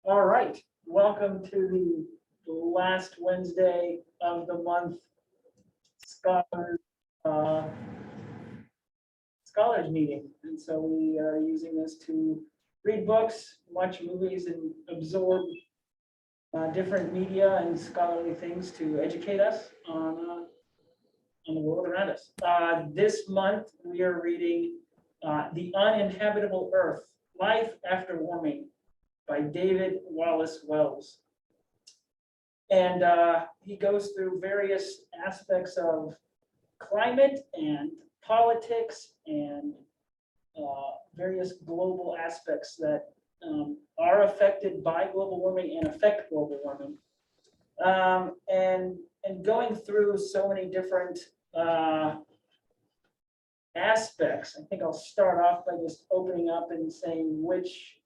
All right, welcome to the last Wednesday of the month uh, scholars meeting. And so we are using this to read books, watch movies, and absorb different media and scholarly things to educate us on the world around us. This month, we are reading The Uninhabitable Earth, Life After Warming by David Wallace Wells. And he goes through various aspects of climate and politics and various global aspects that are affected by global warming and affect global warming. And going through so many different aspects, I think I'll start off by just opening up and saying which,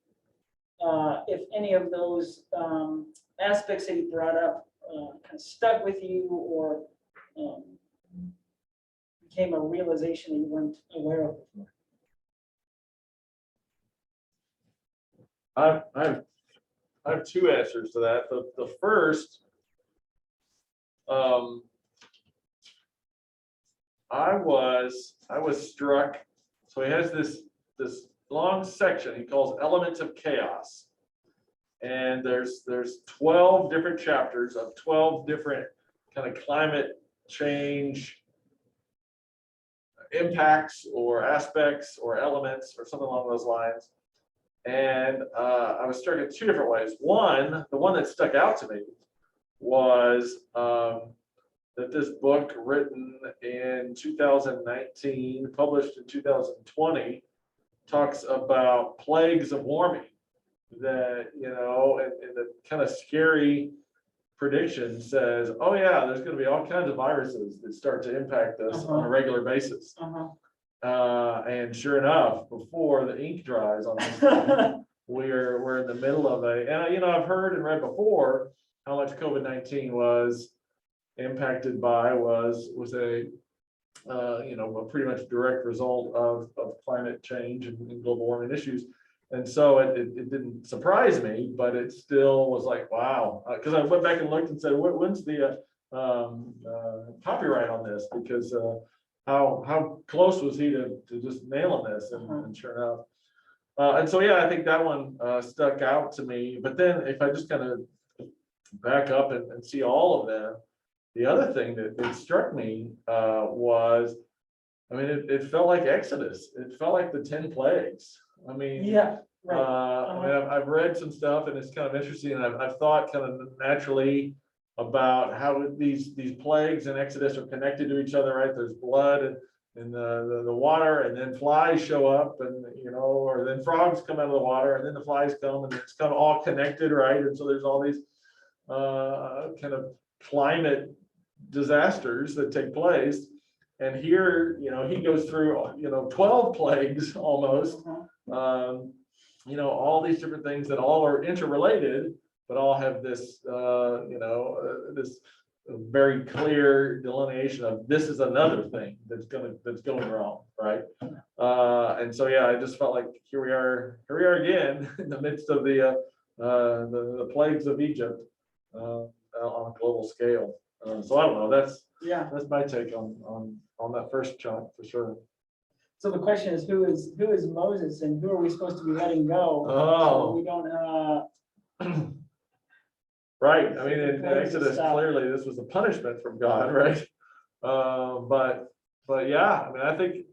if any of those aspects that you brought up kind of stuck with you or became a realization that you weren't aware of before. I have two answers to that. The first, I was struck. So he has this long section he calls Elements of Chaos, and there's 12 different chapters of 12 different kind of climate change impacts or aspects or elements or something along those lines. And I was struck in two different ways. One, the one that stuck out to me was that this book, written in 2019, published in 2020, talks about plagues of warming. That, you know, and the kind of scary prediction says, oh yeah, there's going to be all kinds of viruses that start to impact us on a regular basis. And sure enough, before the ink dries on this, we're in the middle of and you know, I've heard and read before how much COVID-19 was impacted by was a you know, a pretty much direct result of climate change and global warming issues. And so it didn't surprise me, but it still was like, wow, because I went back and looked and said, when's the copyright on this? Because how close was he to just nailing this? And sure enough. And so, yeah, I think that one stuck out to me. But then if I just kind of back up and see all of them, the other thing that struck me was, I mean, it felt like Exodus. It felt like the 10 plagues. I mean, yeah, right. I mean, I've read some stuff and it's kind of interesting, and I've thought kind of naturally about how these plagues in Exodus are connected to each other, right? There's blood in the water, and then flies show up, and you know, or then frogs come out of the water, and then the flies come, and it's kind of all connected, right? And so there's all these kind of climate disasters that take place. And here, you know, he goes through, you know, 12 plagues almost, you know, all these different things that all are interrelated, but all have this, you know, this very clear delineation of this is another thing that's going wrong, right? And so, yeah, I just felt like here we are again in the midst of the plagues of Egypt on a global scale. So I don't know. That's my take on that first chunk for sure. So the question is, who is Moses, and who are we supposed to be letting go? Oh, so we don't. Right. I mean, in Exodus, clearly this was a punishment from God, right? But yeah, I mean, I think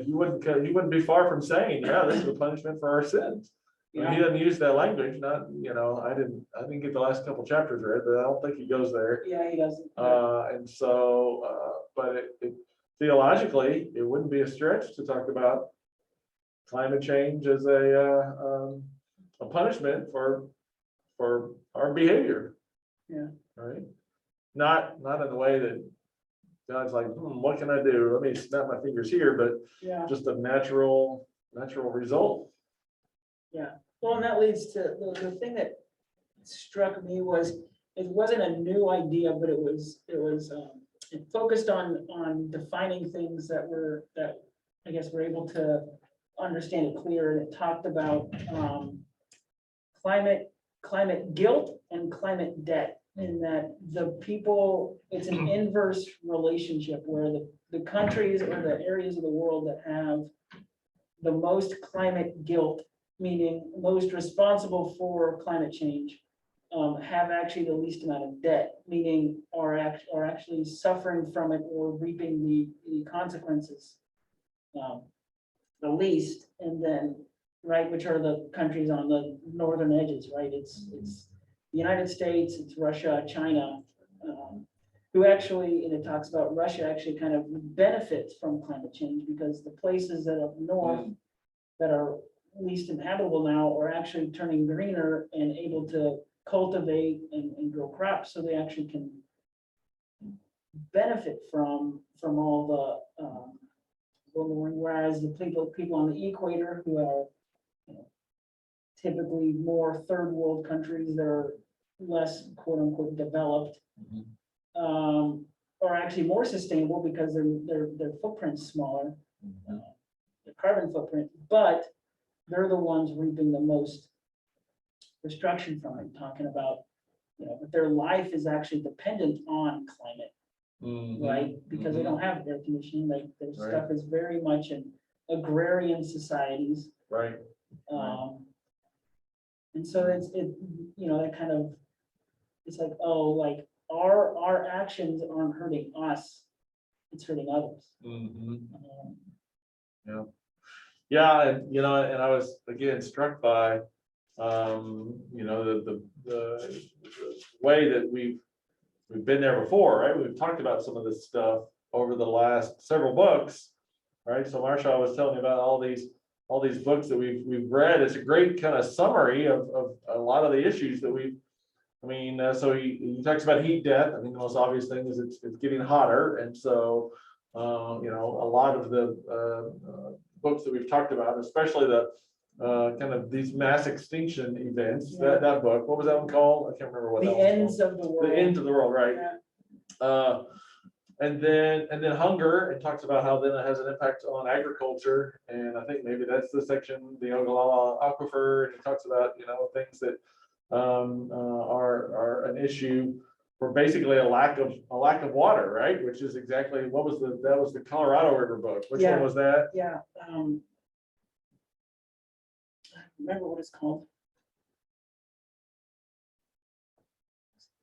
he wouldn't be far from saying, yeah, this is a punishment for our sins. I mean, he doesn't use that language. Not, you know, I didn't get the last couple chapters read, but I don't think he goes there. Yeah, he doesn't. And so, but theologically, it wouldn't be a stretch to talk about climate change as a punishment for our behavior. Yeah. Right. Not in the way that God's like, what can I do? Let me snap my fingers here, but yeah, just a natural result. Yeah. Well, and that leads to the thing that struck me was it wasn't a new idea, but it focused on defining things that I guess we're able to understand it clear. And it talked about climate climate guilt and climate debt, in that the people, it's an inverse relationship where the countries or the areas of the world that have the most climate guilt, meaning most responsible for climate change, have actually the least amount of debt, meaning are actually suffering from it or reaping the consequences the least. And then, right, which are the countries on the northern edges, right? It's the United States, it's Russia, China, who actually, and it talks about Russia actually kind of benefits from climate change, because the places that up north that are least inhabitable now are actually turning greener and able to cultivate and grow crops, so they actually can benefit from all the warming, whereas the people on the equator, who are, you know, typically more third world countries that are less quote unquote developed, are actually more sustainable because their footprint's smaller, the carbon footprint, but they're the ones reaping the most destruction from it, talking about, you know, but their life is actually dependent on climate, right? Because they don't have air conditioning, like their stuff is very much in agrarian societies. Right. And so you know, that kind of, it's like, oh, like our actions aren't hurting us, it's hurting others. Yeah. Yeah, and you know, and I was again struck by you know, the way that we've been there before, right? We've talked about some of this stuff over the last several books, right? So Marsha was telling me about all these books that we've read. It's a great kind of summary of a lot of the issues that we've. I mean, so he talks about heat death. I mean, the most obvious thing is it's getting hotter, and so you know, a lot of the books that we've talked about, especially the kind of these mass extinction events. Yeah. That book, what was that one called? I can't remember what The that was ends called. of the world. The ends of the world, right? Yeah. And then hunger. It talks about how then it has an impact on agriculture, and I think maybe that's the section, the Ogallala Aquifer. And it talks about, you know, things that are an issue for basically a lack of water, right? Which is exactly that was the Colorado River book. Which one was that? Yeah. Remember what it's called?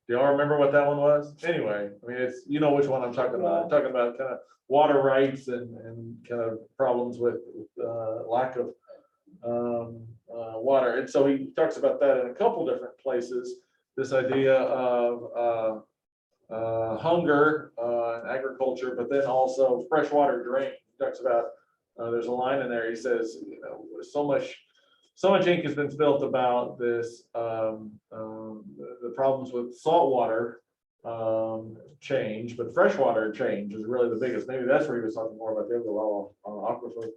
Do y'all remember what that one was? Anyway, I mean, it's, you know which one I'm talking about. I'm talking about kind of water rights and kind of problems with lack of water. And so he talks about that in a couple different places. This idea of hunger and agriculture, but then also freshwater drain. He talks about there's a line in there. He says, you know, so much ink has been spilled about this, the problems with saltwater change, but freshwater change is really the biggest. Maybe that's where he was talking more about the Ogallala aquifer.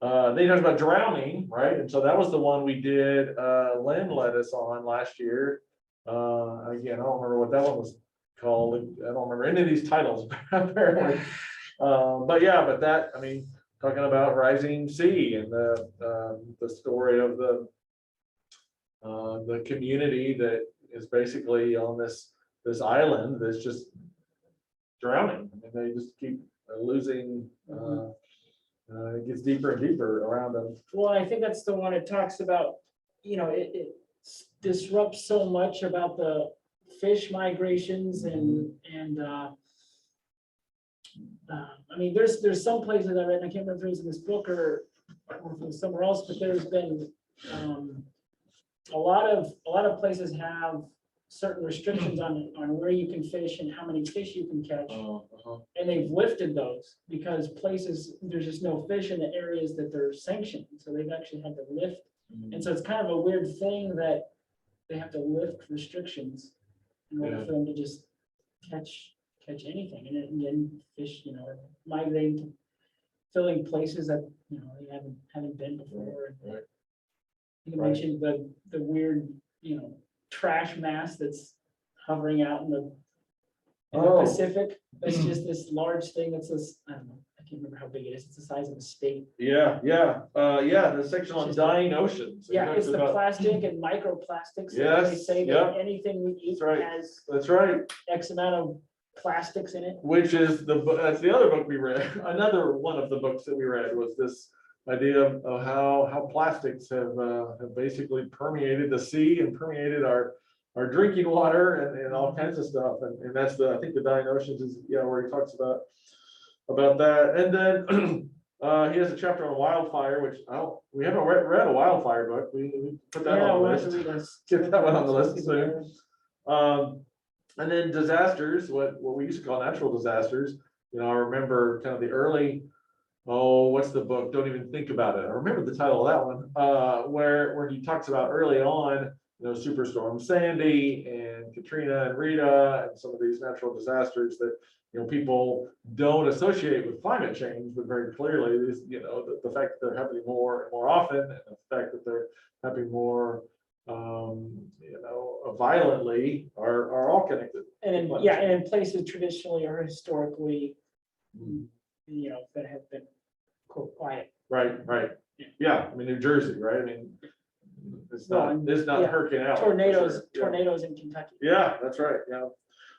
Then he talks about drowning, right? And so that was the one we did. Lynn led us on last year. Again, I don't remember what that one was called. I don't remember any of these titles apparently. But yeah, but that, I mean, talking about rising sea and the story of the community that is basically on this island that's just drowning. I mean, they just keep losing. It gets deeper and deeper around them. Well, I think that's the one it talks about, you know, it disrupts so much about the fish migrations and I mean, there's some places I read, and I can't remember if it was in this book or if it was somewhere else, but there's been a lot of places have certain restrictions on where you can fish and how many fish you can catch. And they've lifted those because places, there's just no fish in the areas that they're sanctioned. So they've actually had to lift. And so it's kind of a weird thing that they have to lift restrictions in order for them to just catch anything. And then fish, you know, migrating to filling places that, you know, they haven't been before. Right. You mentioned the weird, you know, trash mass that's hovering out in the Pacific. It's just this large thing that's this, I don't know, can't remember how big it is. It's the size of a state. Yeah, the section on dying oceans. It Yeah, talks it's the about- plastic and microplastics. They Yes, say that yep. anything we eat That's right. has That's right. X amount of plastics in it. Which is that's the other book we read. Another one of the books that we read was this idea of how plastics have basically permeated the sea and permeated our drinking water and all kinds of stuff. And that's I think the dying oceans is, where he talks about that. And then he has a chapter on wildfire, which we haven't read a wildfire book. We put that on the we'll have to list. read this. Get that one on the list soon. And then disasters, what we used to call natural disasters. I remember kind of the early, what's the book? Don't even think about it. I remember the title of that one, where he talks about early on, Superstorm Sandy and Katrina and Rita and some of these natural disasters that, people don't associate with climate change, but very clearly, the fact that they're happening more and more often, and the fact that they're happening more, violently are all connected. And in places traditionally or historically, that have been quote quiet. Right. Yeah, I mean, New Jersey, right? I mean, it's not Hurricane Alex. for Tornadoes sure. in Kentucky. Yeah, that's right. Yeah.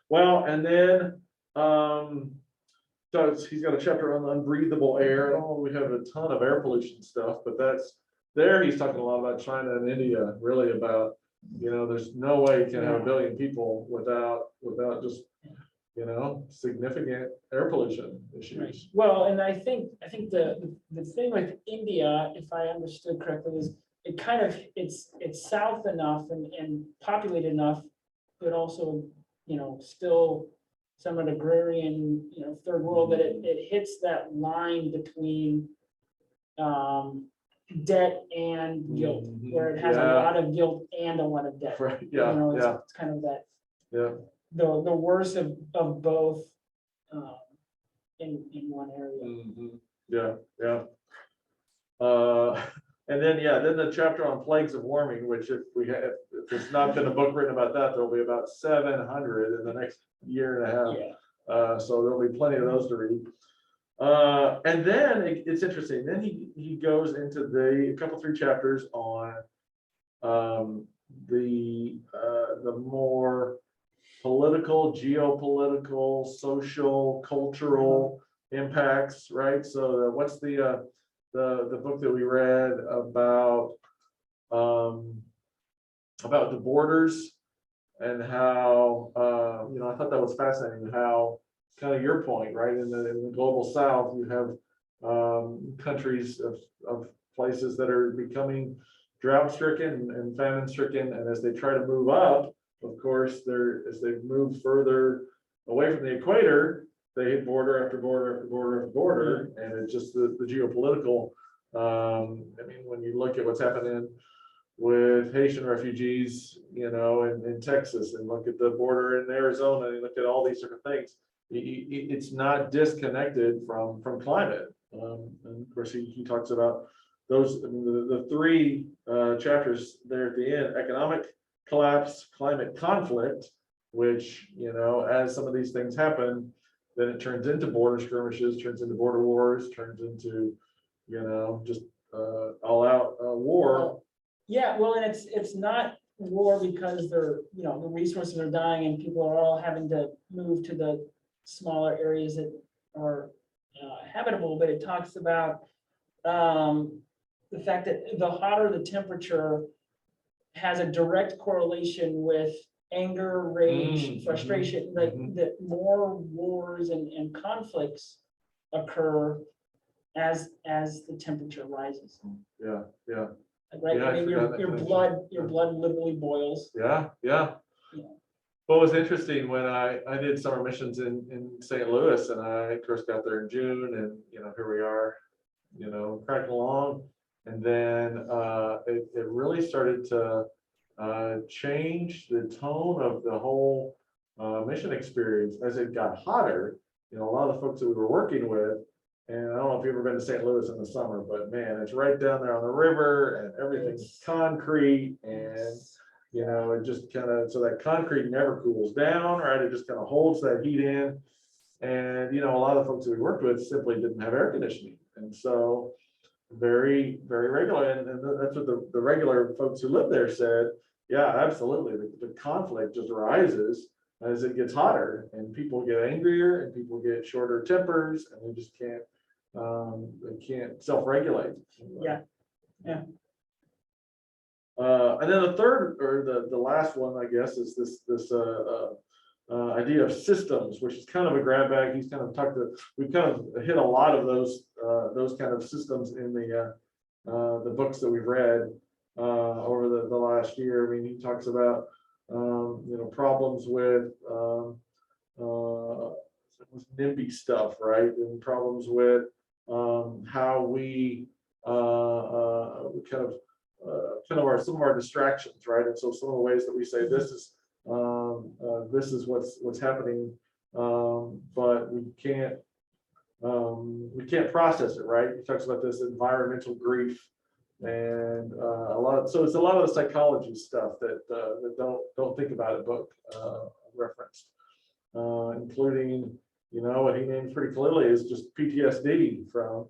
Well, and then so he's got a chapter on unbreathable air. I don't know, we have a ton of air pollution stuff, but he's talking a lot about China and India, really about, there's no way you can have 1 billion people without just, significant air pollution issues. Right. Well, and I think the thing with India, if I understood correctly, is it kind of it's south enough and populated enough, but also still somewhat agrarian, third world, that it hits that line between debt and guilt, where it has a lot of guilt and a lot of debt. Right. Yeah. It's kind of that. Yeah. The worst of both in one area. Yeah. And then the chapter on plagues of warming, which if there's not been a book written about that, there'll be about 700 in the next year and a half. Yeah. So there'll be plenty of those to read. And then it's interesting. Then he goes into a couple 3 chapters on the more political, geopolitical, social, cultural impacts, right? So what's the book that we read about the borders and how I thought that was fascinating, how kind of your point, right? In the global south, you have countries of places that are becoming drought stricken and famine stricken, and as they try to move up, of course, as they move further away from the equator, they hit border after border after border after border, and it's just the geopolitical. I mean, when you look at what's happening with Haitian refugees, in Texas, and look at the border in Arizona, and look at all these different things, it's not disconnected from climate. And of course, he talks about those, the 3 chapters there at the end: economic collapse, climate conflict, which, as some of these things happen, then it turns into border skirmishes, turns into border wars, turns into, just all out war. Yeah, well, and it's not war because the resources are dying and people are all having to move to the smaller areas that are habitable, but it talks about the fact that the hotter the temperature has a direct correlation with anger, rage, frustration, that more wars and conflicts occur as the temperature rises. Yeah. Right? Yeah, I mean, your blood literally boils. Yeah. What was interesting when I did summer missions in St. Louis, and I of course got there in June, and here we are, cracking along, and then it really started to change the tone of the whole mission experience as it got hotter. A lot of the folks that we were working with, and I don't know if you've ever been to St. Louis in the summer, but man, it's right down there on the river, and everything's concrete, and it just kind of, so that concrete never cools down, right? It just kind of holds that heat in. And, you know, a lot of the folks that we worked with simply didn't have air conditioning. And so very, very regular. And that's what the regular folks who live there said. Yeah, absolutely. The conflict just arises as it gets hotter, and people get angrier and people get shorter tempers, and they just can't, they can't self-regulate. Yeah. Yeah. And then the third, or the last one, I guess, is this idea of systems, which is kind of a grab bag. He's kind of we've kind of hit a lot of those kind of systems in the books that we've read over the last year. I mean, he talks about you know, problems with NIMBY stuff, right? And problems with how we kind of some of our distractions, right? And so some of the ways that we say this is what's happening, but we can't process it, right? He talks about this environmental grief and so it's a lot of the psychology stuff that don't think about it book referenced, including, you know, what he names pretty clearly is just PTSD from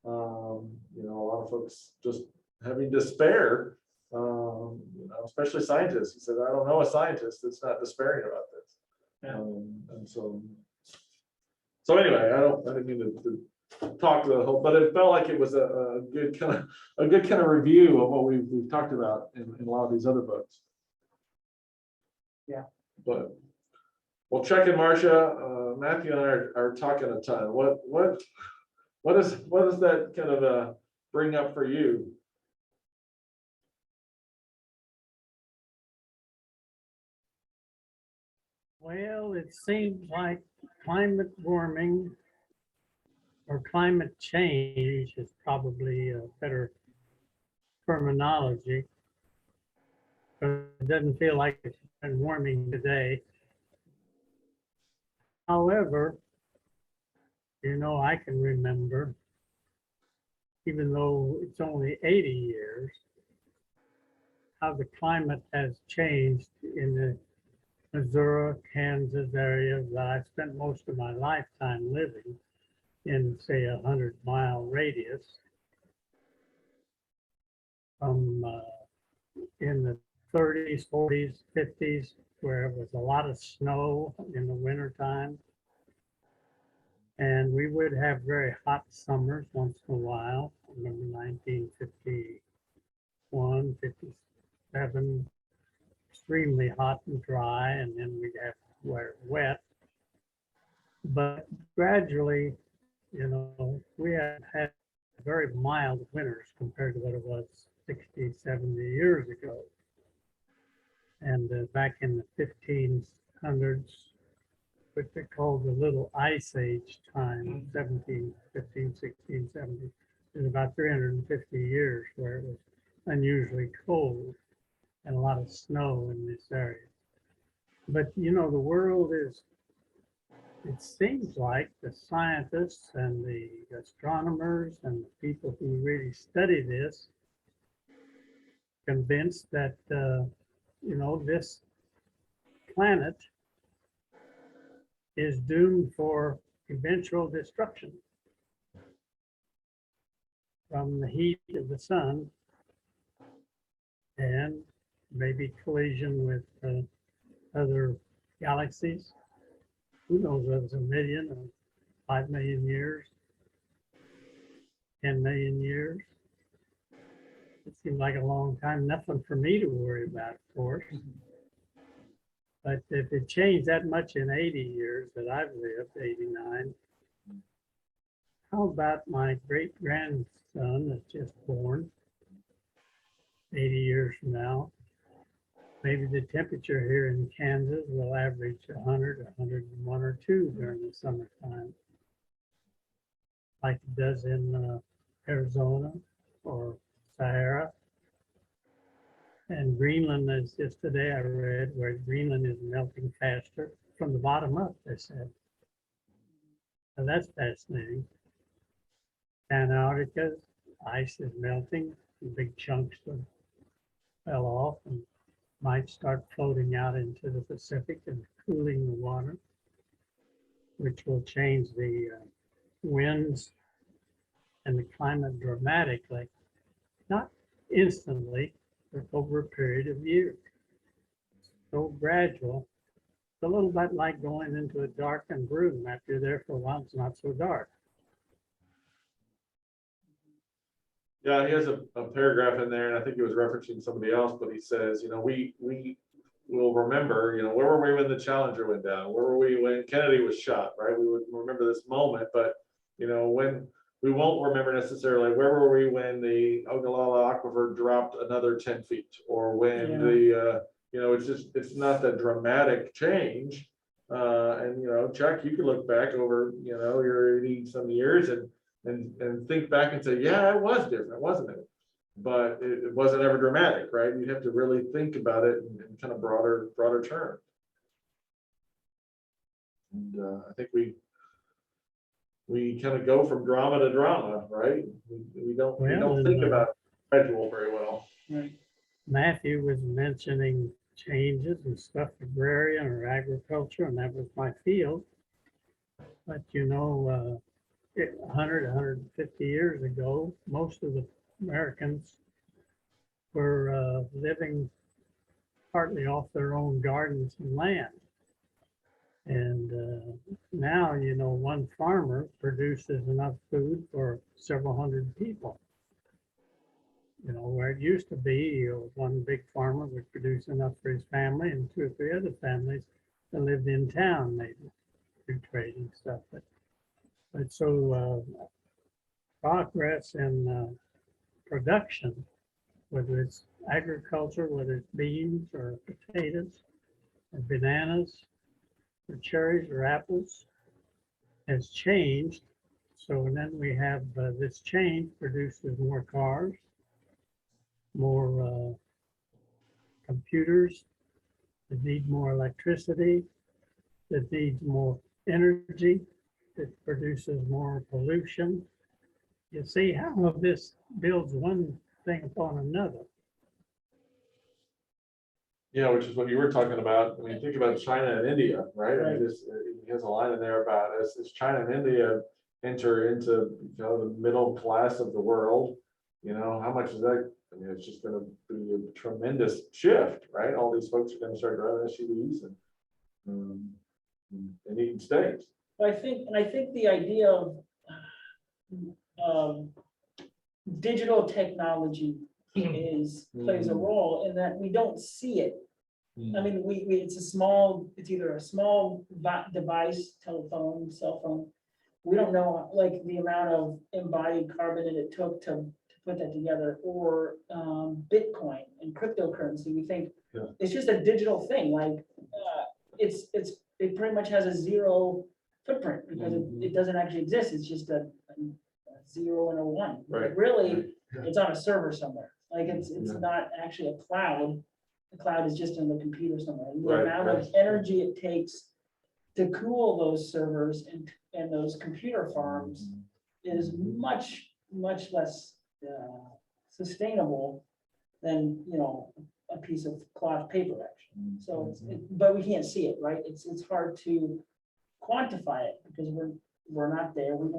you know, a lot of folks just having despair, you know, especially scientists. He said, I don't know a scientist that's not despairing about this. Yeah. And so anyway, I didn't mean to talk to the whole, but it felt like it was a good kind of review of what we've talked about in a lot of these other books. Yeah. But well, Chuck and Marcia, Matthew and I are talking a ton. What does that kind of bring up for you? Well, it seems like climate warming or climate change is probably a better terminology. But it doesn't feel like it's been warming today. However, you know, I can remember, even though it's only 80 years, how the climate has changed in the Missouri, Kansas area that I spent most of my lifetime living in, say, 100-mile radius. From in the 30s, 40s, 50s, where it was a lot of snow in the wintertime. And we would have very hot summers once in a while. I remember 1951, 57, extremely hot and dry, and then we'd have wet. But gradually, you know, we have had very mild winters compared to what it was 60, 70 years ago. And back in the 1500s, what they called the Little Ice Age time, 17, 15, 16, 17, is about 350 years where it was unusually cold and a lot of snow in this area. But, you know, the world is, it seems like the scientists and the astronomers and the people who really study this convinced that, you know, this planet is doomed for eventual destruction from the heat of the sun and maybe collision with other galaxies. Who knows whether it's 1 million or 5 million years, 10 million years. It seems like a long time, nothing for me to worry about, of course. But if it changed that much in 80 years that I've lived, 89, how about my great-grandson that's just born 80 years from now? Maybe the temperature here in Kansas will average 100, 101 or 2 during the summertime, like it does in Arizona or Sahara. And Greenland is just today I read where Greenland is melting faster from the bottom up, they said. So that's fascinating. Antarctica, ice is melting, big chunks fell off and might start floating out into the Pacific and cooling the water. which will change the winds and the climate dramatically, not instantly, but over a period of years. So gradual. It's a little bit like going into a darkened room. After you're there for a while, it's not so dark. Yeah, he has a paragraph in there, and I think he was referencing somebody else, but he says, we will remember, where were we when the Challenger went down? Where were we when Kennedy was shot, right? We would remember this moment, but, when we won't remember necessarily, where were we when the Ogallala Aquifer dropped another 10 feet? Or when it's not that dramatic change. And, Chuck, you could look back over, your 80 some years and think back and say, yeah, it was different, wasn't it? But it wasn't ever dramatic, right? You have to really think about it in kind of broader terms. And I think we kind of go from drama to drama, right? We don't think about gradual very well. Right. Matthew was mentioning changes and stuff, agrarian or agriculture, and that was my field. But 100, 150 years ago, most of the Americans were living partly off their own gardens and land. And now, one farmer produces enough food for several hundred people. Where it used to be, one big farmer would produce enough for his family and 2 or 3 other families that lived in town, maybe, do trading stuff. But so progress in production, whether it's agriculture, whether it's beans or potatoes or bananas or cherries or apples, has changed. So then we have this change produces more cars, more computers that need more electricity, that needs more energy, that produces more pollution. You see how this builds one thing upon another. Yeah, which is what you were talking about. I mean, think about China and India, right? I mean, he has a line in there about as China and India enter into the middle class of the world, how much is that? I mean, it's just going to be a tremendous shift, right? All these folks are going to start driving SUVs and eating steaks. I think the idea of digital technology plays a role in that we don't see it. I mean, it's either a small device, telephone, cell phone. We don't know like the amount of embodied carbon that it took to put that together, or Bitcoin and cryptocurrency. We think it's just a digital thing. Like it pretty much has a zero footprint because it doesn't actually exist. It's just a 0 and a 1. Right. Like really, it's on a server somewhere. Like it's not actually a cloud. The cloud is just in the computer somewhere. And the amount of energy it takes to cool those servers and those computer farms is much less sustainable than a piece of cloth paper actually. So but we can't see it, right? It's hard to quantify it because we're not there. We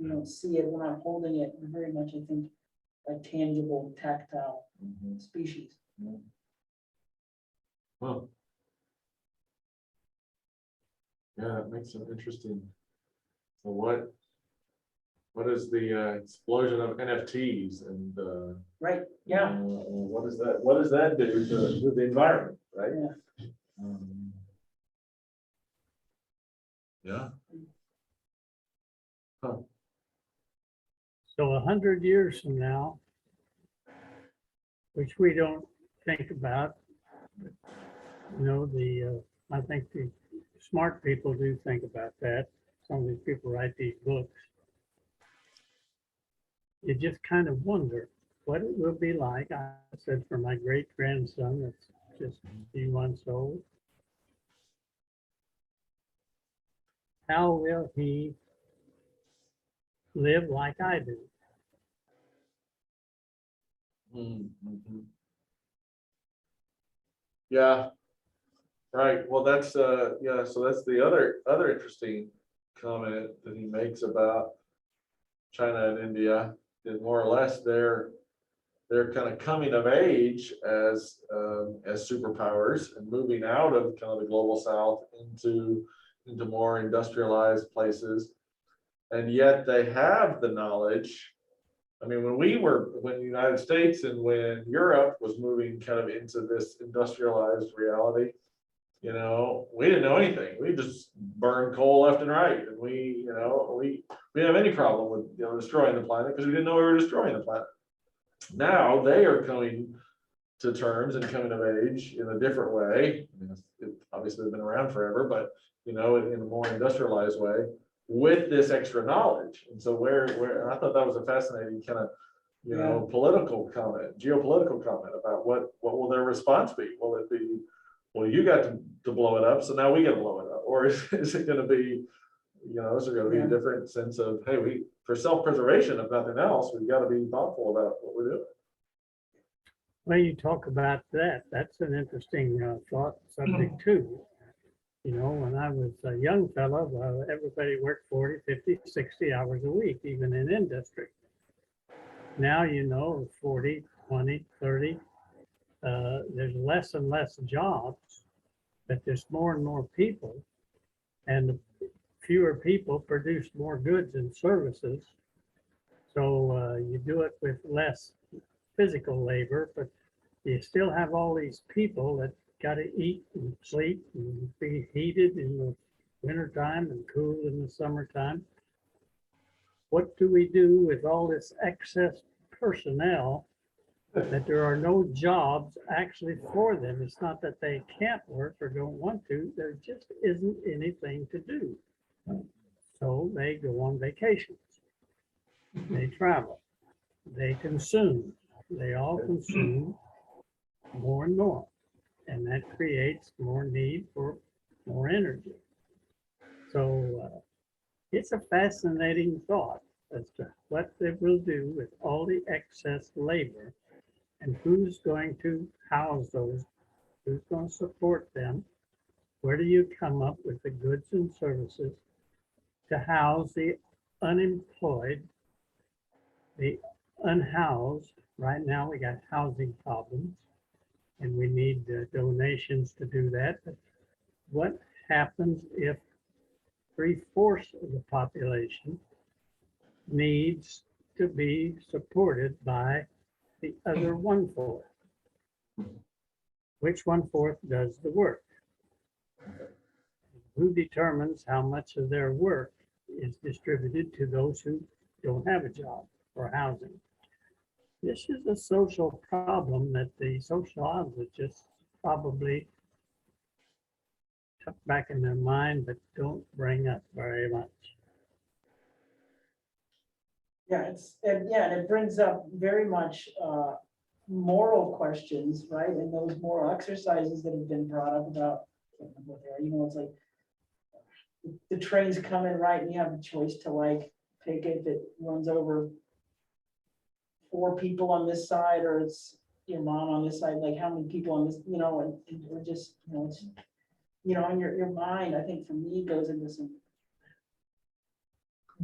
don't see it. We're not holding it. We're very much, I think, a tangible, tactile species. Well, yeah, it makes it interesting. So what is the explosion of NFTs and right? Yeah. What does that do to the environment, right? Yeah. Huh. So 100 years from now, which we don't think about, I think the smart people do think about that. Some of these people write these books. You just kind of wonder what it will be like. I said for my great grandson that's just a few months old, how will he live like I do? Yeah. Right, well, that's, yeah, so that's the other interesting comment that he makes about China and India, is more or less they're kind of coming of age as superpowers and moving out of kind of the global south into more industrialized places. And yet they have the knowledge. I mean, when the United States and when Europe was moving kind of into this industrialized reality, you know, we didn't know anything. We just burned coal left and right. And we didn't have any problem with, you know, destroying the planet because we didn't know we were destroying the planet. Now they are coming to terms and coming of age in a different way. I mean, it obviously they've been around forever, but, you know, in a more industrialized way with this extra knowledge. And so where I thought that was a fascinating kind of, you know, political comment, geopolitical comment about what will their response be? Will it be, well, you got to blow it up, so now we got to blow it up? Or is it going to be, you know, is there going to be a different sense of, hey, for self-preservation, if nothing else, we've got to be thoughtful about what we're doing. When you talk about that, that's an interesting thought subject too. You know, when I was a young fellow, everybody worked 40, 50, 60 hours a week, even in industry. Now, you know, 40, 20, 30, there's less and less jobs, but there's more and more people, and the fewer people produce more goods and services. So you do it with less physical labor, but you still have all these people that got to eat and sleep and be heated in the wintertime and cool in the summertime. What do we do with all this excess personnel that there are no jobs actually for them? It's not that they can't work or don't want to, there just isn't anything to do. So they go on vacations, they travel, they consume, they all consume more and more. And that creates more need for more energy. So it's a fascinating thought as to what they will do with all the excess labor and who's going to house those, who's going to support them. Where do you come up with the goods and services to house the unemployed, the unhoused? Right now we got housing problems, and we need donations to do that. But what happens if 3/4 of the population needs to be supported by the other 1/4? Which 1/4 does the work? Who determines how much of their work is distributed to those who don't have a job or housing? This is a social problem that the sociologists probably tuck back in their mind, but don't bring up very much. Yeah, and it brings up very much moral questions, right? And those moral exercises that have been brought up about, I can't remember what they are, you know, it's like the train's coming, right? And you have a choice to like pick if it runs over 4 people on this side, or it's your mom on this side, like how many people on this, you know, and we're just, you know, it's, you know, and your mind, I think for me, goes into some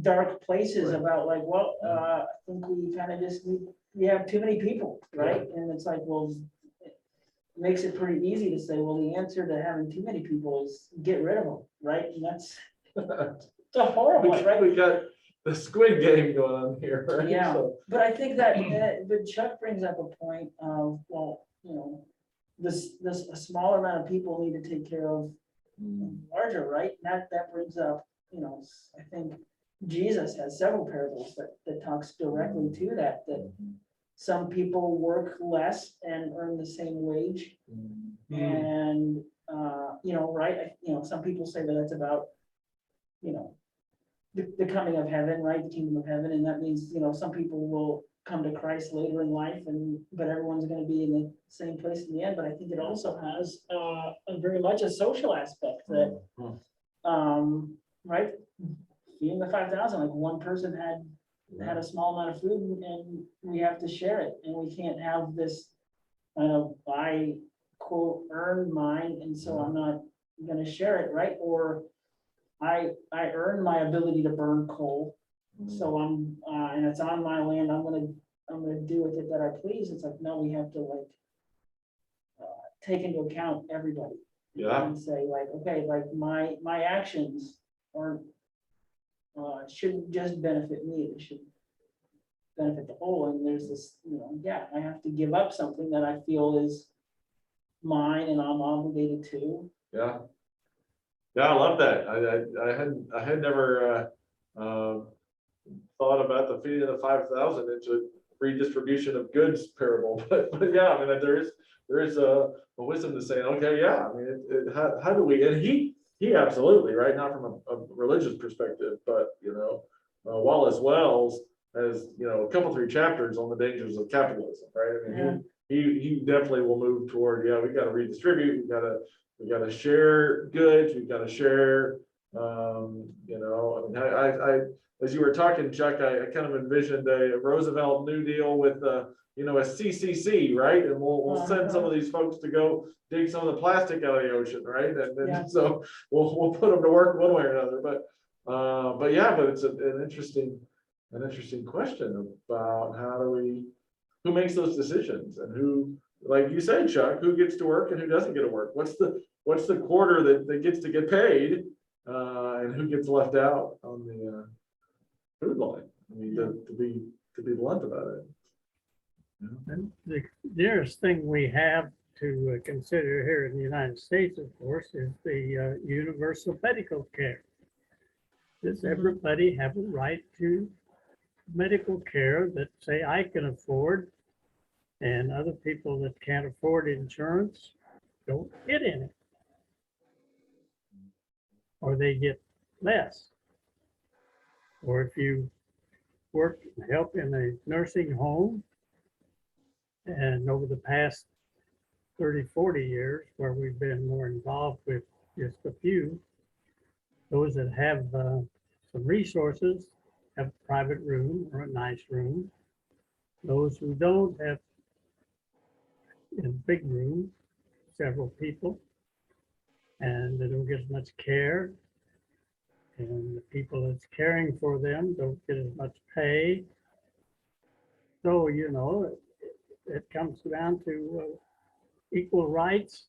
dark places about like, well, I think we kind of just we have too many people, right? And it's like, well, it makes it pretty easy to say, well, the answer to having too many people is get rid of them, right? And that's it's a horrible one, right? We got the Squid Game going on here, right? Yeah, So, but I think that, but Chuck brings up a point of, well, you know, this a smaller amount of people need to take care of larger, right? And that brings up, you know, I think Jesus has several parables that talks directly to that some people work less and earn the same wage. And, you know, right, you know, some people say that that's about, you know, the coming of heaven, right, the kingdom of heaven, and that means, you know, some people will come to Christ later in life, but everyone's going to be in the same place in the end. But I think it also has a very much a social aspect that, right, feeding the 5,000, like one person had a small amount of food, and we have to share it, and we can't have this kind of buy quote earned mine, and so I'm not gonna share it, right? Or I earned my ability to burn coal, so I'm, and it's on my land, I'm gonna do with it that I please. It's like, no, we have to like take into account everybody. Yeah. And say like, okay, like my actions aren't, shouldn't just benefit me, they should benefit the whole. And there's this, yeah, I have to give up something that I feel is mine and I'm obligated to. Yeah. Yeah, I love that. I had never thought about the feeding of the 5,000 into redistribution of goods parable, but yeah, I mean, there is a wisdom to saying, okay, yeah, I mean, how do we, and he absolutely, right, not from a religious perspective, but Wallace Wells has, a couple, 3 chapters on the dangers of capitalism, right? I mean, he definitely will move toward, yeah, we got to redistribute, we got to share goods, we got to share, I mean, I as you were talking, Chuck, I kind of envisioned a Roosevelt New Deal with a CCC, right? And we'll send some of these folks to go dig some of the plastic out of the ocean, right? And so we'll put them to work one way or another. But yeah, but it's an interesting question about who makes those decisions, and who, like you said, Chuck, who gets to work and who doesn't get to work? What's the quarter that gets to get paid, and who gets left out on the food line? I mean, to be blunt about it. And the nearest thing we have to consider here in the United States, of course, is the universal medical care. Does everybody have a right to medical care that, say, I can afford, and other people that can't afford insurance don't get any, or they get less? Or if you work and help in a nursing home, and over the past 30, 40 years, where we've been more involved with just a few, those that have some resources have a private room or a nice room. Those who don't have in a big room, several people, and they don't get as much care. And the people that's caring for them don't get as much pay. So, it comes down to equal rights.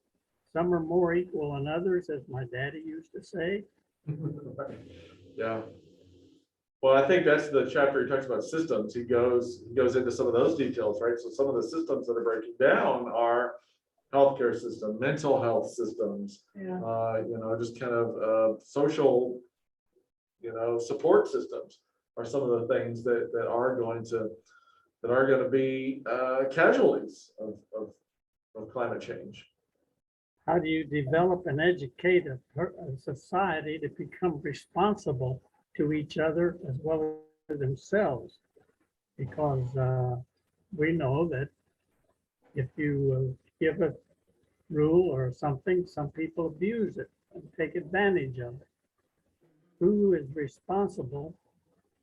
Some are more equal than others, as my daddy used to say. Yeah. Well, I think that's the chapter he talks about systems. He goes into some of those details, right? So some of the systems that are breaking down are healthcare system, mental health systems, just kind of social, support systems are some of the things that are going to be casualties of climate change. How do you develop and educate a society to become responsible to each other as well as themselves? Because we know that if you give a rule or something, some people abuse it and take advantage of it. Who is responsible,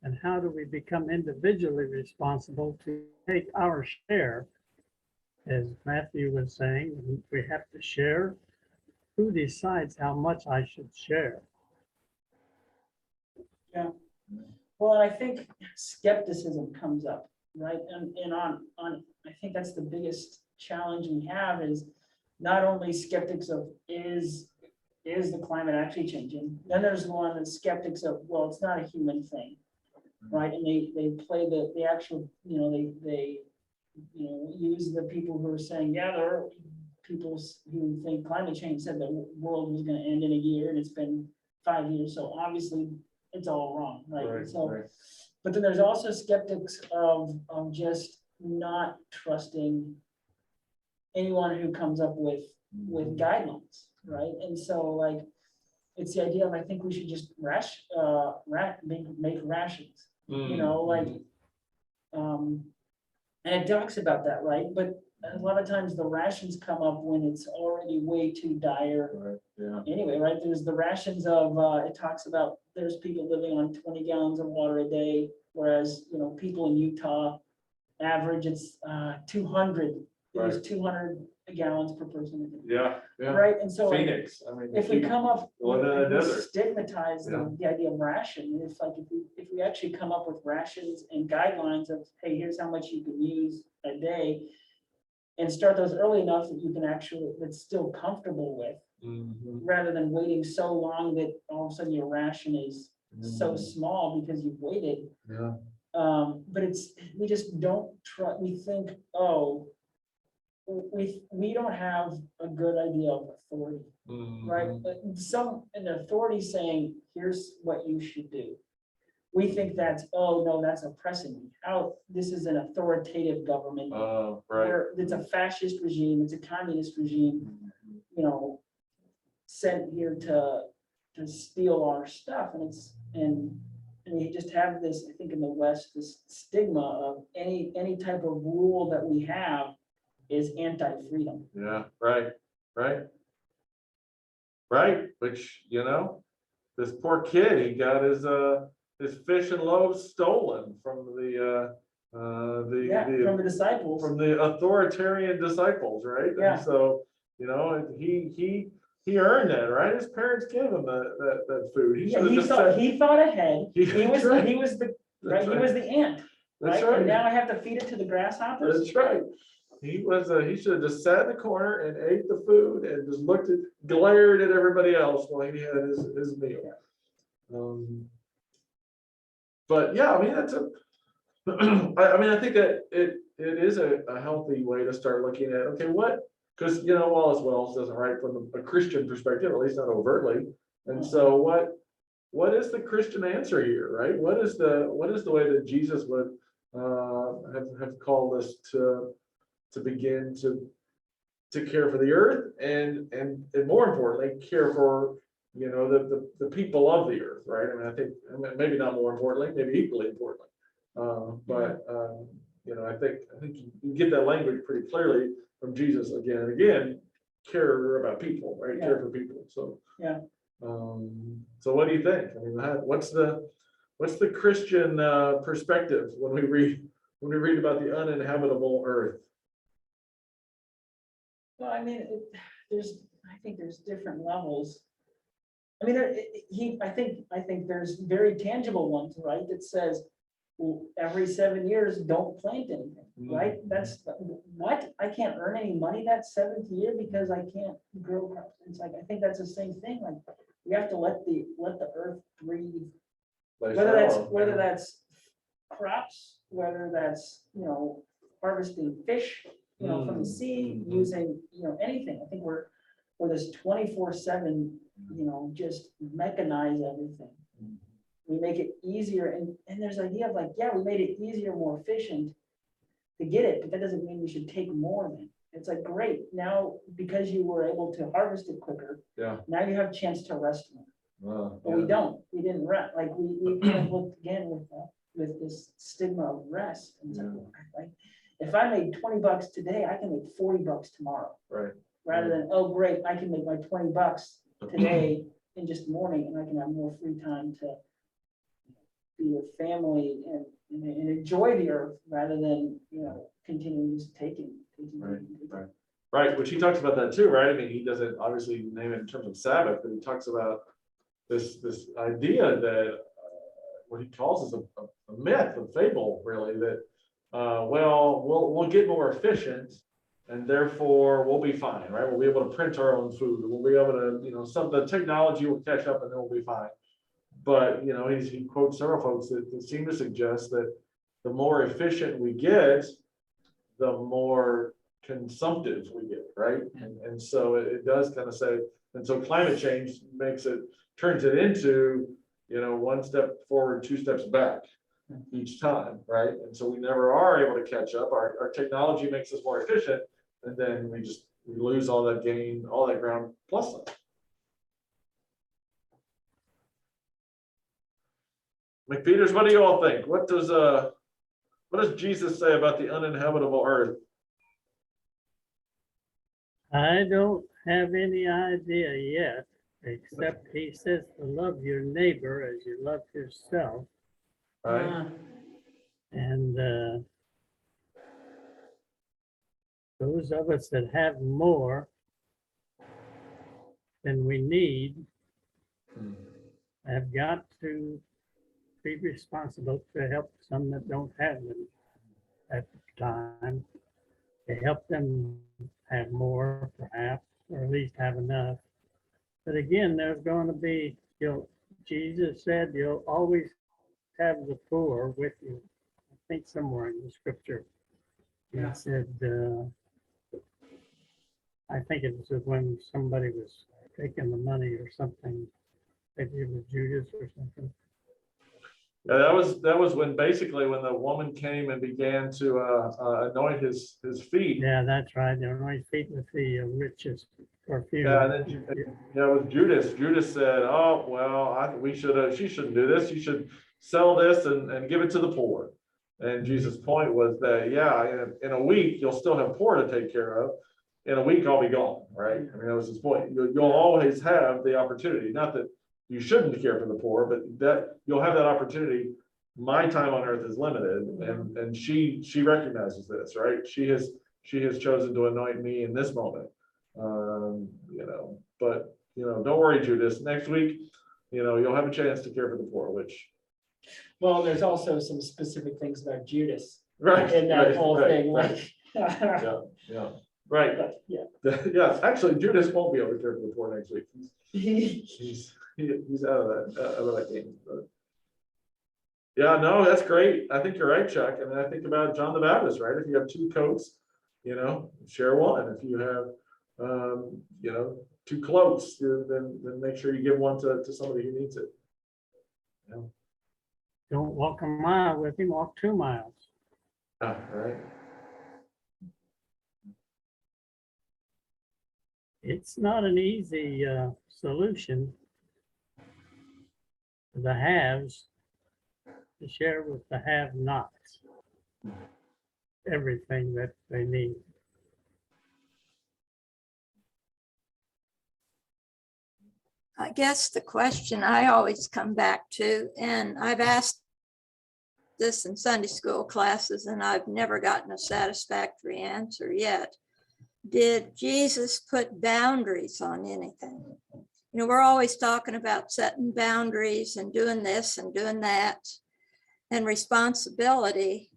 and how do we become individually responsible to take our share? As Matthew was saying, we have to share. Who decides how much I should share? Yeah. Well, and I think skepticism comes up, right? And on I think that's the biggest challenge we have, is not only skeptics of is the climate actually changing? Then there's one that's skeptics of, well, it's not a human thing, right? And they play the actual, they use the people who are saying, yeah, there are people who think climate change said the world was going to end in a year, and it's been 5 years, so obviously it's all wrong, right? Right. But then there's also skeptics of just not trusting anyone who comes up with guidelines, right? And so, like, it's the idea of, I think we should just make rations, and it talks about that, right? But a lot of times the rations come up when it's already way too dire. Right. Yeah. Anyway, right? There's the rations of, it talks about there's people living on 20 gallons of water a day, whereas, people in Utah average it's 200. There's 200 gallons per person. Yeah, yeah. Right, and so like, Phoenix, I mean. if we come up, Living in the and we desert. stigmatize Yeah. the idea of ration, it's like if we actually come up with rations and guidelines of, hey, here's how much you can use a day. And start those early enough that you can actually, that's still comfortable with, Mhm. rather than waiting so long that all of a sudden your ration is so Mhm. small because you've waited. Yeah. But we just don't try, we think, oh, we don't have a good idea of authority, right? Mhm. But an authority saying, here's what you should do. We think that's, oh, no, that's oppressing me. How, this is an authoritative government. Right. Where it's a fascist regime, it's a communist regime, Mhm. you know, sent here to steal our stuff, and we just have this, I think in the West, this stigma of any type of rule that we have is anti-freedom. Yeah, right, right. Right, which, this poor kid, he got his fish and loaves stolen from Yeah, from the disciples. from the authoritarian disciples, right? Yeah. And so, he earned that, right? His parents gave him that food. He Yeah, should have just said. he thought ahead. He That's was right. the right. That's He was the ant. That's Right. And right. now I have to feed it to the grasshoppers. That's right. He should have just sat in the corner and ate the food and just glared at everybody else while he had his meal. But yeah, I mean, I think that it is a healthy way to start looking at, okay, because Wallace Wells doesn't write from a Christian perspective, at least not overtly. And so what is the Christian answer here, right? What is the way that Jesus would have called us to begin to care for the earth and more importantly, care for the people of the earth, right? I mean, maybe not more importantly, maybe equally importantly. I think you get that language pretty clearly from Jesus again and again. Care about people, right? Yeah. Care for people. So Yeah. So what do you think? I mean, what's the Christian perspective when we read about the uninhabitable earth? Well, I mean, I think there's different levels. I mean, I think there's very tangible ones, right? That says, well, every 7 years, don't plant anything, right? That's what, I can't earn any money that 7th year because I can't grow crops. It's like, I think that's the same thing. Like, we have to let the earth breathe. Whether that's crops, whether that's, harvesting fish, from the sea, using, anything. I think we're this 24/7, just mechanize everything. We make it easier, and there's an idea of like, yeah, we made it easier, more efficient to get it, but that doesn't mean we should take more than. It's like, great, now because you were able to harvest it quicker, Yeah. now you have a chance to rest more. But we didn't rest, like we kind of looked again with this stigma of rest. And like, if I made $20 today, I can make $40 tomorrow. Right. Rather than, oh, great, I can make my $20 today in just the morning, and I can have more free time to be with family and enjoy the earth rather than, continue just taking. Right, which he talks about that too, right? I mean, he doesn't obviously name it in terms of Sabbath, but he talks about this idea that what he calls is a myth, a fable, really, that we'll get more efficient and therefore we'll be fine, right? We'll be able to print our own food. We'll be able to, the technology will catch up and then we'll be fine. But, he quotes several folks that seem to suggest that the more efficient we get, the more consumptive we get, right? And so it does kind of say, and so climate change turns it into, one step forward, 2 steps back each time, right? And so we never are able to catch up. Our technology makes us more efficient, and then we lose all that gain, all that ground plus some. McPeters, what do you all think? What does Jesus say about the uninhabitable earth? I don't have any idea yet, except he says to love your neighbor as you love yourself. Right. And those of us that have more than we need have got to be responsible to help some that don't have them at the time, to help them have more perhaps, or at least have enough. But again, there's going to be, Jesus said you'll always have the poor with you. I think somewhere in the scripture. He Yeah. said, I think it was when somebody was taking the money or something, maybe it was Judas or something. Yeah, that was when basically when the woman came and began to anoint his feet. Yeah, that's right. The right feet with the richest perfume. Yeah, and then yeah, with Judas, Judas said, "Oh well, she shouldn't do this. You should sell this and give it to the poor." And Jesus' point was that in a week you'll still have poor to take care of. In a week I'll be gone, right? I mean that was his point. You'll always have the opportunity, not that you shouldn't care for the poor, but that you'll have that opportunity. My time on earth is limited, and she recognizes this, right? She has chosen to anoint me in this moment. But don't worry, Judas. Next week, you'll have a chance to care for the poor, which Well, there's also some specific things about Judas right in that whole thing, right. like. Yeah, right. But, yeah. Yes, actually, Judas won't be able to care for the poor next week. He's out of that game. But yeah, no, that's great. I think you're right, Chuck. I mean, I think about John the Baptist, right? If you have two coats, share one. If you have, two cloaks, then make sure you give one to somebody who needs it. Yeah. Don't walk a mile with him, walk 2 miles. Right. It's not an easy solution for the haves to share with the have-nots everything that they need. I guess the question I always come back to, and I've asked this in Sunday school classes, and I've never gotten a satisfactory answer yet. Did Jesus put boundaries on anything? We're always talking about setting boundaries and doing this and doing that and responsibility.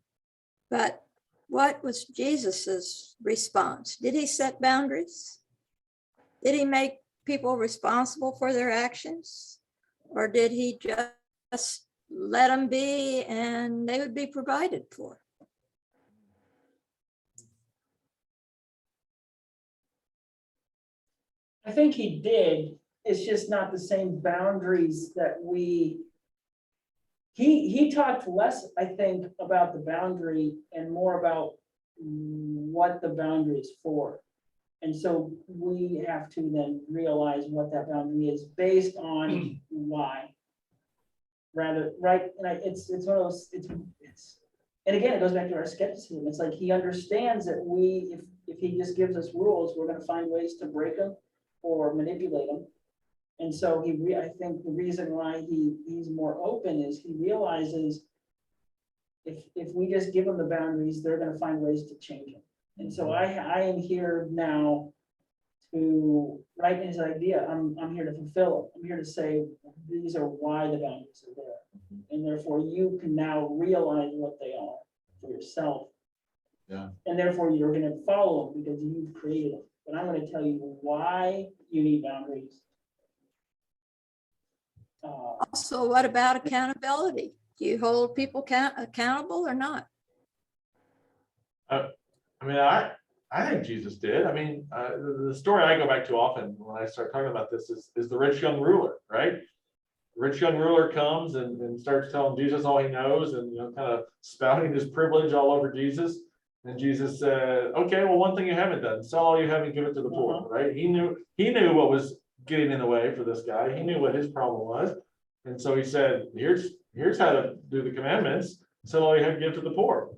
But what was Jesus's response? Did he set boundaries? Did he make people responsible for their actions? Or did he just let them be and they would be provided for? I think he did. It's just not the same boundaries that he talked less, I think, about the boundary and more about what the boundary is for. And so we have to then realize what that boundary is based on why. Rather, right? And it's one of those, and again, it goes back to our skepticism. It's like he understands that if he just gives us rules, we're going to find ways to break them or manipulate them. And so I think the reason why he's more open is he realizes if we just give them the boundaries, they're going to find ways to change them. And so I am here now to write his idea. I'm here to fulfill it. I'm here to say these are why the boundaries are there, and therefore you can now realize what they are for yourself. Yeah. And therefore you're going to follow them because you've created them. But I'm going to tell you why you need boundaries. Also, what about accountability? Do you hold people accountable or not? I mean, I think Jesus did. I mean, the story I go back to often when I start talking about this is the rich young ruler, right? The rich young ruler comes and starts telling Jesus all he knows and kind of spouting his privilege all over Jesus. And Jesus said, "Okay, well, one thing you haven't done: sell all you have and give it to the poor." Right? He knew what was getting in the way for this guy. He knew what his problem was, and so he said, "Here's how to do the commandments: sell all you have and give to the poor."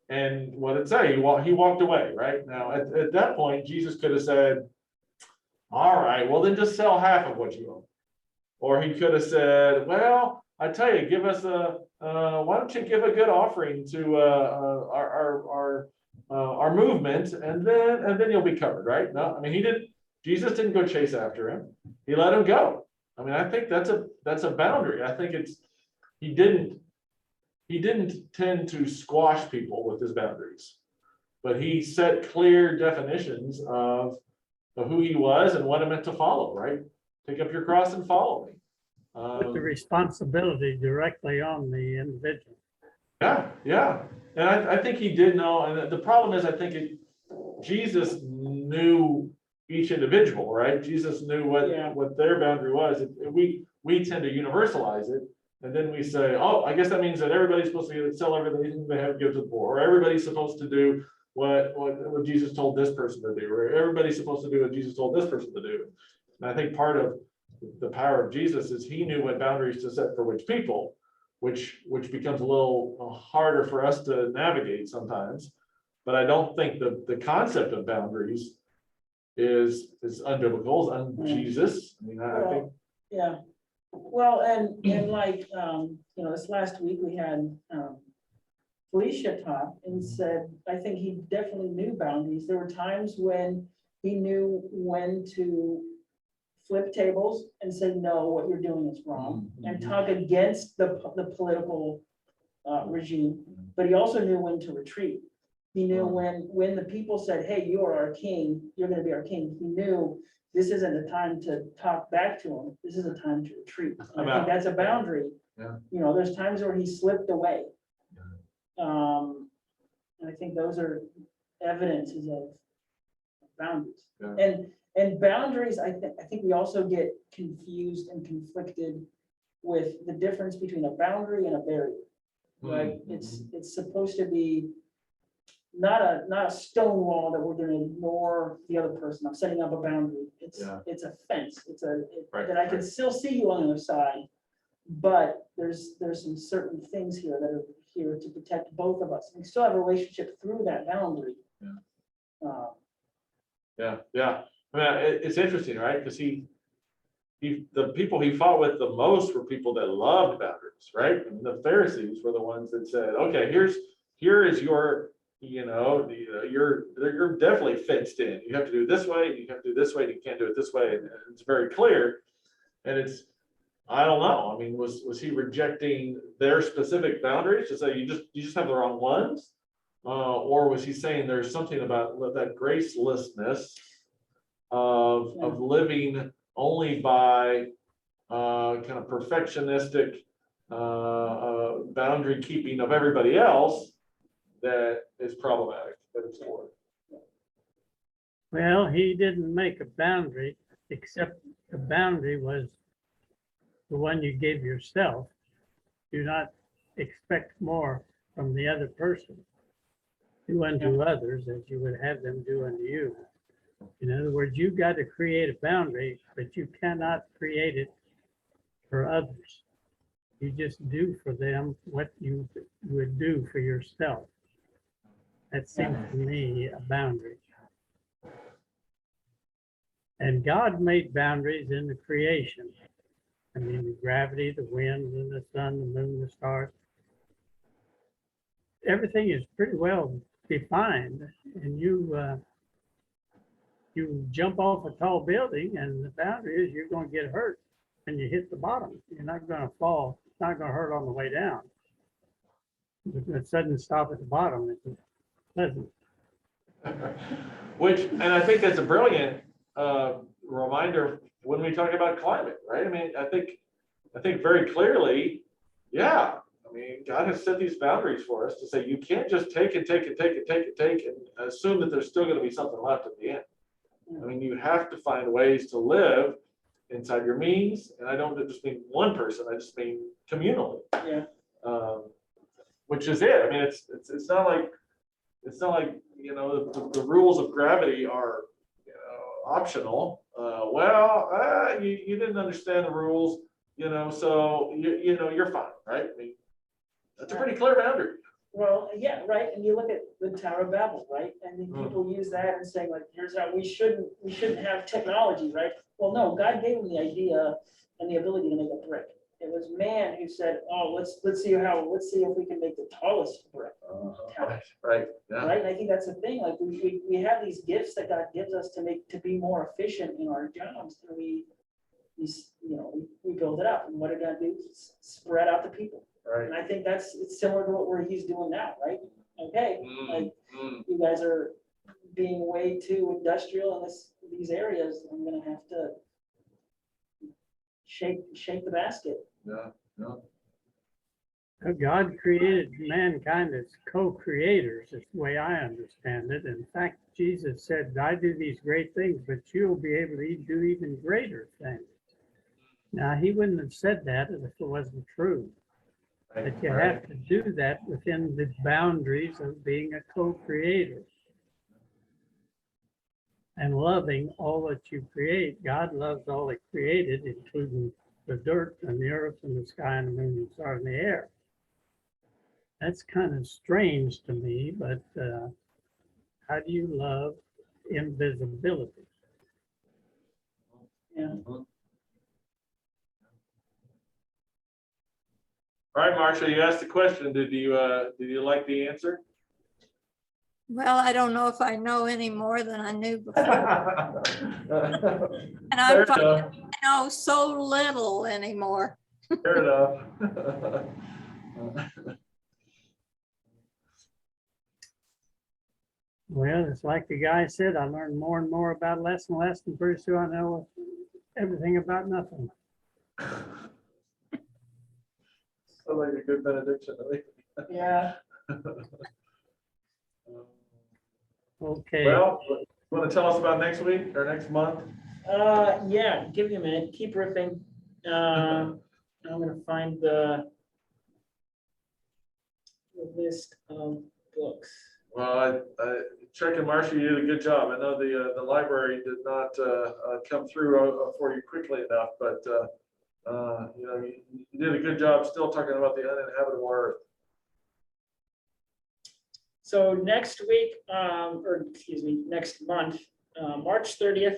And what did it say? He walked away. Right now, at that point, Jesus could have said, "All right, well then just sell half of what you own," or he could have said, "Well, I tell you, give us why don't you give a good offering to our movement, and then you'll be covered, right? No, I mean, Jesus didn't go chase after him. He let him go. I mean, I think that's a boundary. I think he didn't tend to squash people with his boundaries, but he set clear definitions of who he was and what it meant to follow, right? Pick up your cross and follow me. Put the responsibility directly on the individual. Yeah. And I think he did know, and the problem is, I think Jesus knew each individual, right? Jesus knew what their boundary was. We tend to universalize it, and then we say, oh, I guess that means that everybody's supposed to sell everything they have to give to the poor, or everybody's supposed to do what Jesus told this person to do, or everybody's supposed to do what Jesus told this person to do. And I think part of the power of Jesus is he knew what boundaries to set for which people, which becomes a little harder for us to navigate sometimes. But I don't think the concept of boundaries is unbiblical, is un-Jesus. I mean, I think. Yeah. Well, and like, this last week we had Felicia talk and said, I think he definitely knew boundaries. There were times when he knew when to flip tables and say, no, what you're doing is wrong, and talk against the political regime. But he also knew when to retreat. He knew when the people said, hey, you are our king, you're going to be our king. He knew this isn't the time to talk back to him. This is a time to retreat. And I think that's a boundary. Yeah. There's times where he slipped away. And I think those are evidences of boundaries. Yeah. And boundaries, I think we also get confused and conflicted with the difference between a boundary and a barrier. Right? It's supposed to be not a stone wall that we're going to ignore the other person. I'm setting up a boundary. It's a fence. That I can still see you on the other side, but there's some certain things here that are here to protect both of us. We still have a relationship through that boundary. Yeah. I mean, it's interesting, right? Because the people he fought with the most were people that loved boundaries, right? And the Pharisees were the ones that said, okay, here is your, you're definitely fenced in. You have to do it this way, you have to do it this way, and you can't do it this way. And it's very clear. And I don't know. I mean, was he rejecting their specific boundaries to say you just have the wrong ones? Or was he saying there's something about that gracelessness of living only by kind of perfectionistic boundary keeping of everybody else that is problematic, that it's for? Well, he didn't make a boundary, except the boundary was the one you gave yourself. Do not expect more from the other person. Do unto others as you would have them do unto you. In other words, you've got to create a boundary, but you cannot create it for others. You just do for them what you would do for yourself. That seems to me a boundary. And God made boundaries in the creation. I mean, the gravity, the wind, and the sun, the moon, the stars. Everything is pretty well defined, and you jump off a tall building, and the boundary is you're going to get hurt when you hit the bottom. You're not going to fall. It's not going to hurt on the way down. A sudden stop at the bottom is pleasant. And I think that's a brilliant reminder when we talk about climate, right? I mean, I think very clearly, I mean, God has set these boundaries for us to say you can't just take and assume that there's still going to be something left at the end. I mean, you have to find ways to live inside your means, and I don't just mean one person, I just mean communally. Which is it. I mean, it's not like the rules of gravity are optional. You didn't understand the rules, so you're fine, right? I mean, that's a pretty clear boundary. Well, yeah, right. And you look at the Tower of Babel, right? And then people use that and saying, like, here's how we shouldn't have technology, right? Well, no, God gave them the idea and the ability to make a brick. it was man who said, oh, let's see if we can make the tallest brick. Right, yeah, Right, and I think that's the thing, like, we have these gifts that God gives us to be more efficient in our jobs, and we build it up, and what did God do? Spread out the people, right. and I think it's similar to what he's doing now, right? Okay, like, you guys are being way too industrial in these areas, I'm gonna have to shake the basket. Yeah, yeah. God created mankind as co-creators, is the way I understand it. In fact, Jesus said, I do these great things, but you'll be able to do even greater things. Now, he wouldn't have said that if it wasn't true. Right, But you right. have to do that within the boundaries of being a co-creator and loving all that you create. God loves all he created, including the dirt and the earth and the sky and the moon and stars and the air. That's kind of strange to me, but how do you love invisibility? Yeah. All right, Marcia, you asked the question. Did you like the answer? Well, I don't know if I know any more than I knew before. And Fair I'm finding enough. I know so little anymore. Fair enough. Well, it's like the guy said, I learned more and more about less and less, and pretty soon I know everything about nothing. Sounds like a good benediction. Yeah. Okay. Well, you want to tell us about next week or next month? Yeah, give me a minute, keep riffing. I'm gonna find the list of books. Well, Chuck and Marcia, you did a good job. I know the library did not come through for you quickly enough, but you did a good job still talking about the uninhabitable earth. So next week, or excuse me, next month, March 30th,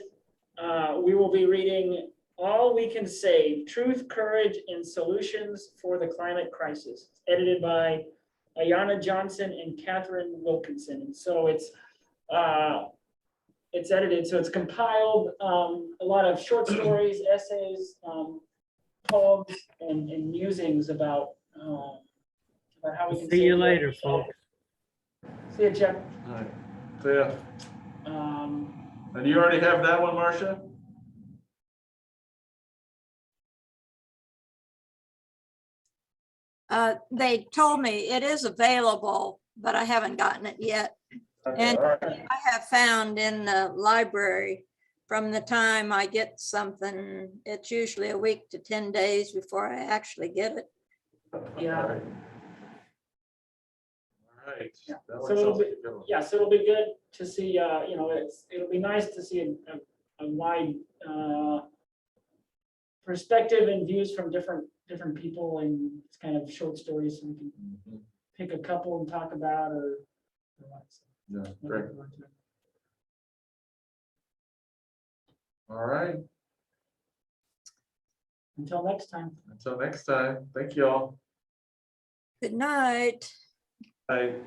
we will be reading All We Can Say, Truth, Courage, and Solutions for the Climate Crisis, edited by Ayanna Johnson and Catherine Wilkinson. And so it's edited, so it's compiled a lot of short stories, essays, poems, and musings about how we can See you save the later, earth. folks. See you, Jeff. All right. So, yeah. And you already have that one, Marcia? They told me it is available, but I haven't gotten it yet. Okay, And all right. I have found in the library, from the time I get something, it's usually a week to 10 days before I actually get it. Yeah. All right. All right. Yeah. That So one it'll sounds be- like a good one. Yeah, so it'll be good to see, it'll be nice to see a wide perspective and views from different people, and it's kind of short stories, so we can Mhm. pick a couple and talk about or Yeah, great. All right. Until next time. Until next time. Thank you all. Good night. Bye.